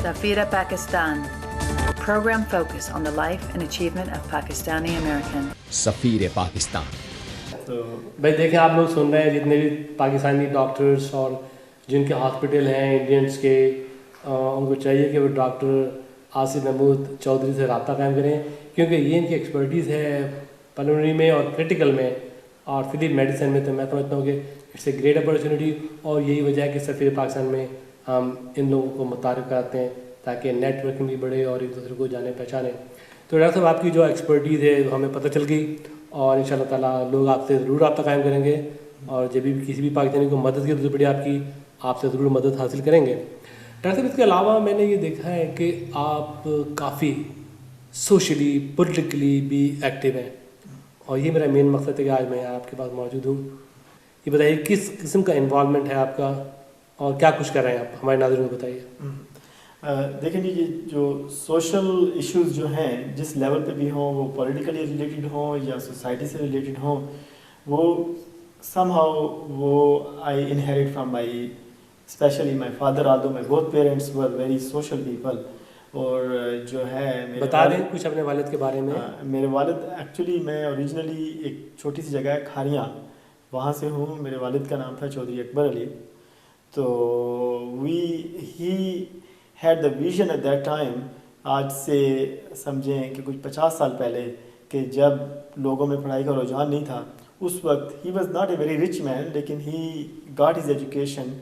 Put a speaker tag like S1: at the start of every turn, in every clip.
S1: Safira Pakistan, a program focused on the life and achievement of Pakistani American.
S2: سفیر پاکستان.
S3: تو بھائی دیکھیں آپ لوگ سن رہے ہیں جتنے بھی پاکستانی ڈاکٹرز اور جن کے ہاسپٹل ہیں انڈینس کے، ان کو چاہیے کہ وہ ڈاکٹر آصف محمود چودھری سے رابطہ قائم کریں، کیونکہ یہ ان کی ایکسپرٹیز ہے پلمنری میں اور کرٹیکل میں اور فلی میڈیسن میں. تو میں سمجھتا ہوں کہ اٹس اے گریٹ اپرچونیٹی، اور یہی وجہ ہے کہ سفیر پاکستان میں ہم ان لوگوں کو متعارف کراتے ہیں تاکہ نیٹ ورکنگ بھی بڑھے اور ایک دوسرے کو جانے پہچانے. تو ڈاکٹر صاحب آپ کی جو ایکسپرٹیز ہے ہمیں پتہ چل گئی، اور ان شاء اللہ تعالیٰ لوگ آپ سے ضرور رابطہ قائم کریں گے، اور جب بھی کسی بھی پاکستانی کو مدد کی ضرورت پڑے آپ سے ضرور مدد حاصل کریں گے. ڈاکٹر صاحب اس کے علاوہ میں نے یہ دیکھا ہے کہ آپ کافی سوشلی پولیٹیکلی بھی ایکٹیو ہیں، اور یہ میرا مین مقصد ہے کہ آج میں آپ کے پاس موجود ہوں. یہ بتائیے کس قسم کا انوالومنٹ ہے آپ کا اور کیا کچھ کر رہے ہیں آپ، ہمارے ناظرین کو بتائیے.
S4: دیکھیں جی، یہ جو سوشل ایشوز جو ہیں جس لیول پہ بھی ہوں، وہ پولیٹیکلی ریلیٹڈ ہوں یا سوسائٹی سے ریلیٹڈ ہوں، وہ سم ہاؤ وہ I inherit from my especially my father, although my both parents were very social people. اور جو ہے
S3: بتا دیں کچھ اپنے والد کے بارے میں.
S4: میرے والد ایکچولی میں اوریجنلی ایک چھوٹی سی جگہ ہے کھاریاں، وہاں سے ہوں. میرے والد کا نام تھا چودھری اکبر علی. تو ہی head the vision at that time, آج سے سمجھیں کہ کچھ 50 سال پہلے، کہ جب لوگوں میں پڑھائی کا رجحان نہیں تھا اس وقت. He was not a very rich man, لیکن he got his education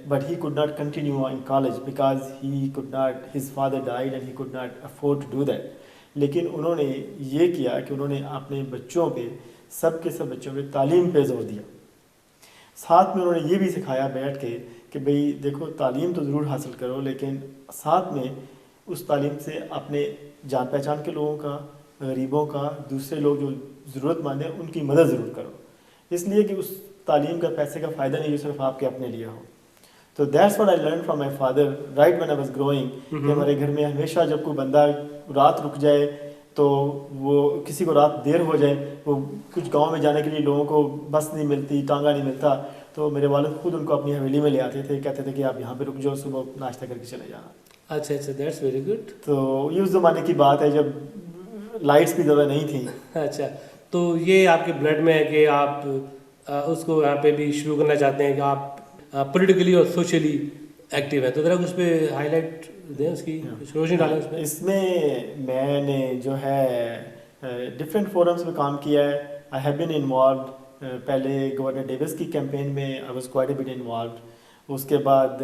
S4: but he could not continue in college because he could not, his father died and he could not afford to do that. لیکن انہوں نے یہ کیا کہ انہوں نے اپنے بچوں پہ، سب کے سب بچوں پہ تعلیم پہ زور دیا. ساتھ میں انہوں نے یہ بھی سکھایا بیٹھ کے کہ بھئی دیکھو تعلیم تو ضرور حاصل کرو، لیکن ساتھ میں اس تعلیم سے اپنے جان پہچان کے لوگوں کا، غریبوں کا، دوسرے لوگ جو ضرورت مند ہیں ان کی مدد ضرور کرو. اس لیے کہ اس تعلیم کا پیسے کا فائدہ نہیں جو صرف آپ کے اپنے لیے ہو. تو that's what I learn from my father right when I was growing, کہ ہمارے گھر میں ہمیشہ جب کوئی بندہ رات رک جائے تو وہ کسی کو رات دیر ہو جائے، وہ کچھ گاؤں میں جانے کے لیے لوگوں کو بس نہیں ملتی، ٹانگا نہیں ملتا، تو میرے والد خود ان کو اپنی حویلی میں لے آتے تھے، کہتے تھے کہ آپ یہاں پہ رک جاؤ، صبح ناشتہ کر کے چلے جانا.
S3: اچھا اچھا، دیٹس ویری گڈ.
S4: تو یہ اس زمانے کی بات ہے جب لائٹس بھی زیادہ نہیں تھیں.
S3: اچھا، تو یہ آپ کے بلڈ میں ہے کہ آپ اس کو یہاں پہ بھی شروع کرنا چاہتے ہیں کہ آپ پولیٹیکلی اور سوشلی ایکٹیو ہے، تو ذرا اس پہ ہائی لائٹ دیں، اس کی روشنی ڈالیں اس میں.
S4: اس میں میں نے جو ہے ڈفرینٹ فورمس میں کام کیا ہے. آئی ہیو بین انوالوڈ، پہلے گورنر ڈیوس کی کیمپین میں I was quite a bit involved. اس کے بعد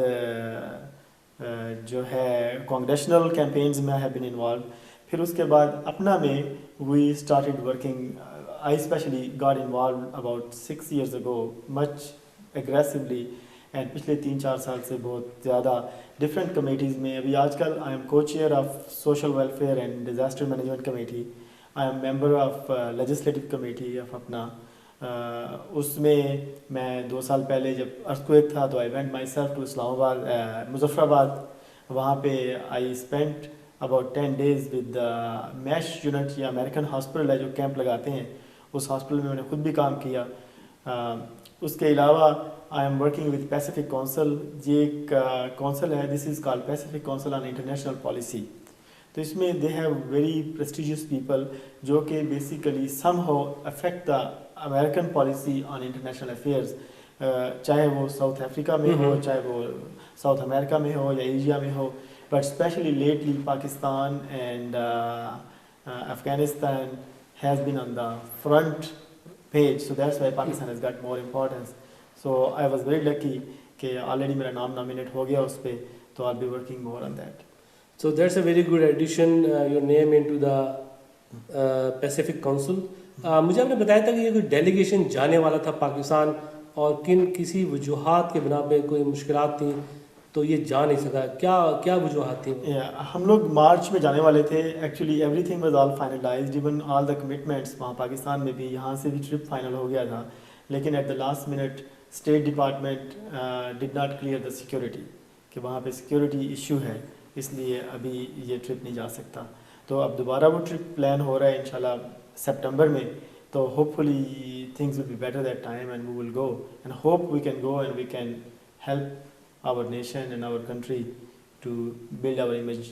S4: جو ہے کانگریشنل کیمپینز میں آئی ہیو بین انوالوڈ. پھر اس کے بعد اپنا میں we started working. I especially got involved about 6 years ago much aggressively, and پچھلے 3-4 سال سے بہت زیادہ ڈفرینٹ کمیٹیز میں. ابھی آج کل آئی ایم کو chair of social welfare and disaster management committee. I am member of legislative committee of اپنا. اس میں 2 سال پہلے جب ارتھکویک تھا تو I went myself to Islamabad, Muzaffarabad. وہاں پہ I spent about 10 days with the MASH unit یا امریکن ہاسپٹل ہے جو کیمپ لگاتے ہیں، اس ہاسپٹل میں نے خود بھی کام کیا. اس کے علاوہ I am working with Pacific Council. یہ ایک کونسل ہے، this is called Pacific Council on international policy. تو اس میں they have very prestigious people جو کہ basically somehow affect the American policy on international affairs, چاہے وہ ساؤتھ افریقہ میں ہو، چاہے وہ ساؤتھ امریکہ میں ہو یا ایشیا میں ہو. But especially lately, Pakistan and Afghanistan has been on the front page, so that's why Pakistan has got more importance. So I was very lucky کہ already میرا نام nominate ہو گیا اس پہ، تو I'll be working more on that.
S3: So that's a very good addition, your name into the Pacific Council. مجھے آپ نے بتایا تھا کہ یہ کوئی ڈیلیگیشن جانے والا تھا پاکستان، اور کسی وجوہات کے بنا پہ کوئی مشکلات تھیں تو یہ جا نہیں سکا. کیا وجوہات تھیں؟
S4: ہم لوگ مارچ میں جانے والے تھے. Actually every thing was all finalised, even all the commitments. وہاں پاکستان میں بھی، یہاں سے بھی ٹرپ فائنل ہو گیا تھا، لیکن at the last minute state department did not clear the security, کہ وہاں پہ سیکورٹی ایشو ہے، اس لیے ابھی یہ ٹرپ نہیں جا سکتا. تو اب دوبارہ وہ ٹرپ پلان ہو رہا ہے انشاءاللہ سپٹمبر میں. تو hopefully things will be better that time and we will go and hope we can go and we can help our nation and our country to build our image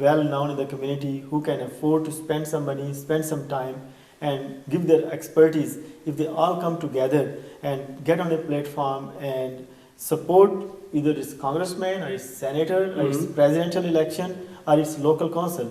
S4: well known in the community who can afford to spend some money, spend some time and give their expertise, if they all come together and get on a platform and support either its congressman or its senator or its presidential election or its local council,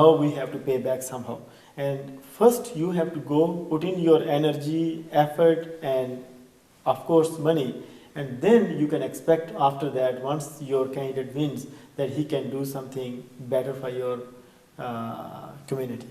S4: now we have to pay back somehow. And first you have to go put in your energy, effort and of course money, and then you can expect after that, once your candidate wins, that he can do something better for your community.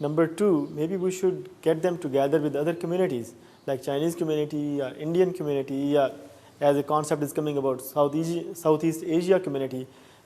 S4: Number two, maybe we should get them together with other communities like Chinese community or Indian community, or as a concept is coming about Southeast Asia community,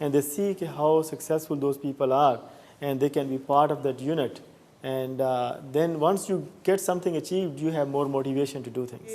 S4: and they see how successful those people are and they can be part of that unit, and then once you get something achieved, you have more motivation to do things.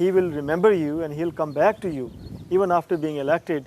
S4: he will remember you and he'll come back to you even after being elected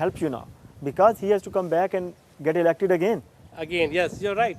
S4: help you now, because he has to come back and get elected again.
S3: Yes, you're right.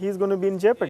S4: he is going to be in jeopardy.